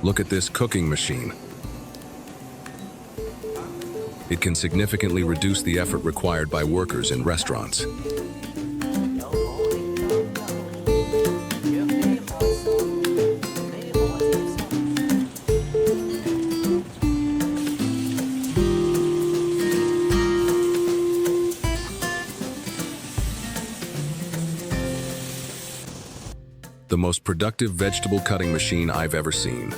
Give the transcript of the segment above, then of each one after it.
Look at this cooking machine. It can significantly reduce the effort required by workers in restaurants. The most productive vegetable cutting machine I've ever seen.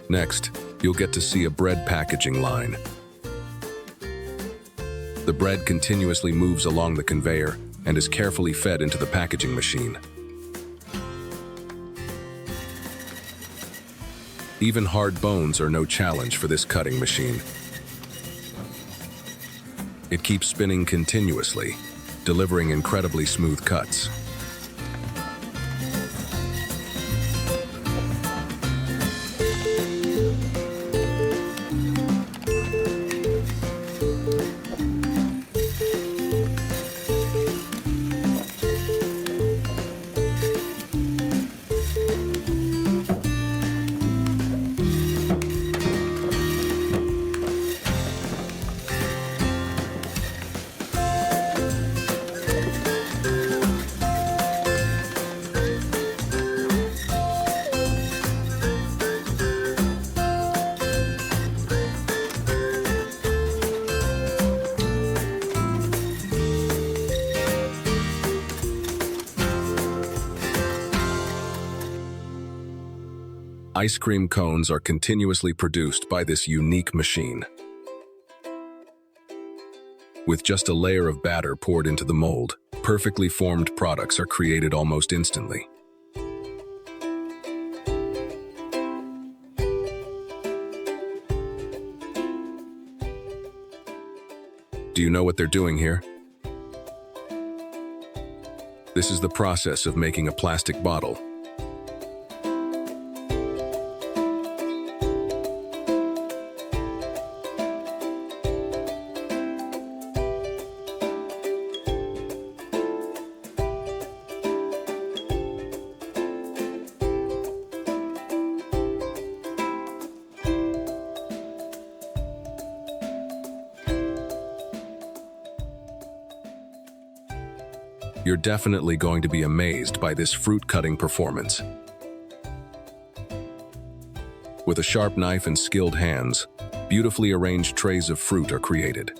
Next, you'll get to see a bread packaging line. The bread continuously moves along the conveyor and is carefully fed into the packaging machine. Even hard bones are no challenge for this cutting machine. It keeps spinning continuously, delivering incredibly smooth cuts. Ice cream cones are continuously produced by this unique machine. With just a layer of batter poured into the mold, perfectly formed products are created almost instantly. Do you know what they're doing here? This is the process of making a plastic bottle. You're definitely going to be amazed by this fruit-cutting performance. With a sharp knife and skilled hands, beautifully arranged trays of fruit are created.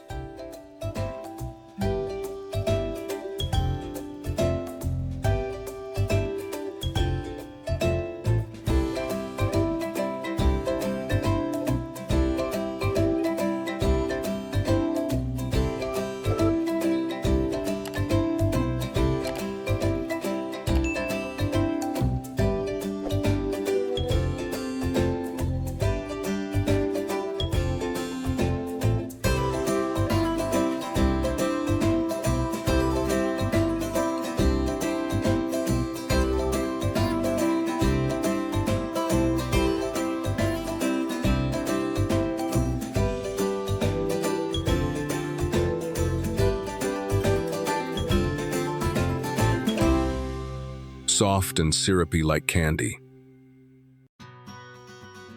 Soft and syrupy like candy.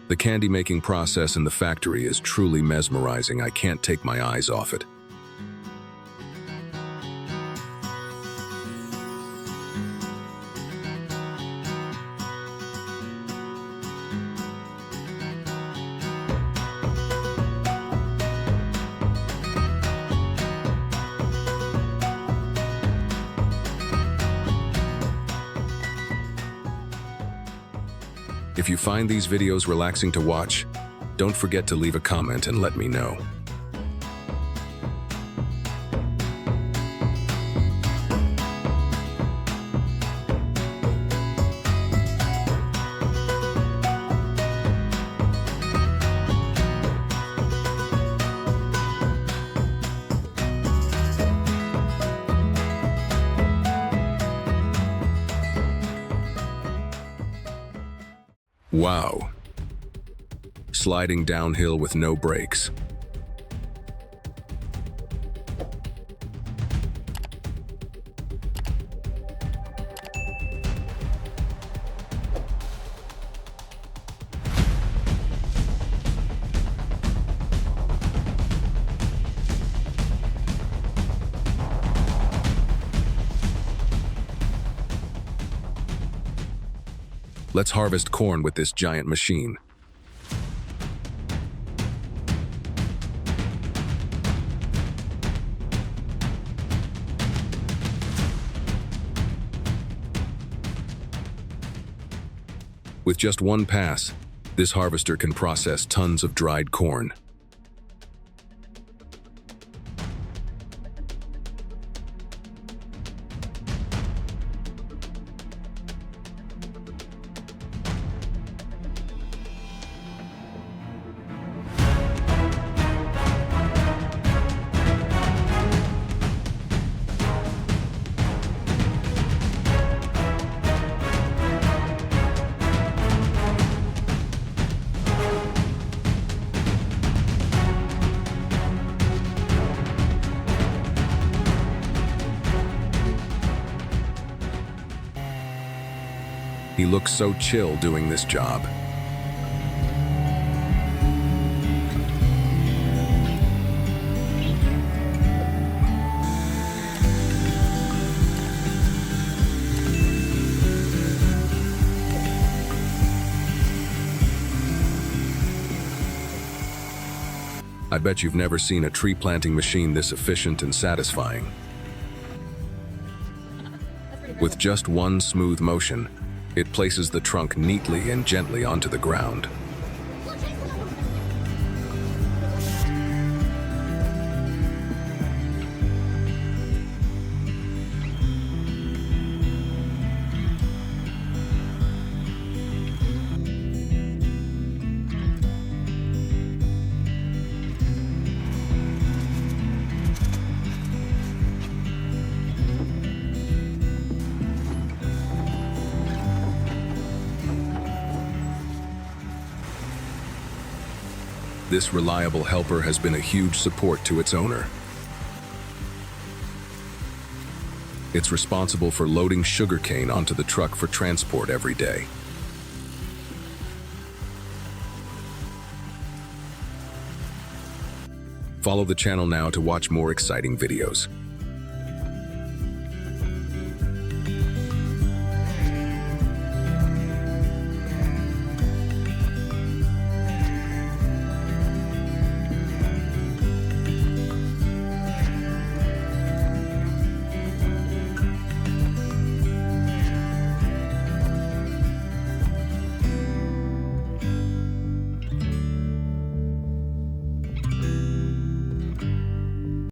The candy-making process in the factory is truly mesmerizing. I can't take my eyes off it. If you find these videos relaxing to watch, don't forget to leave a comment and let me know. Wow. Sliding downhill with no brakes. Let's harvest corn with this giant machine. With just one pass, this harvester can process tons of dried corn. He looks so chill doing this job. I bet you've never seen a tree planting machine this efficient and satisfying. With just one smooth motion, it places the trunk neatly and gently onto the ground. This reliable helper has been a huge support to its owner. It's responsible for loading sugarcane onto the truck for transport every day. Follow the channel now to watch more exciting videos.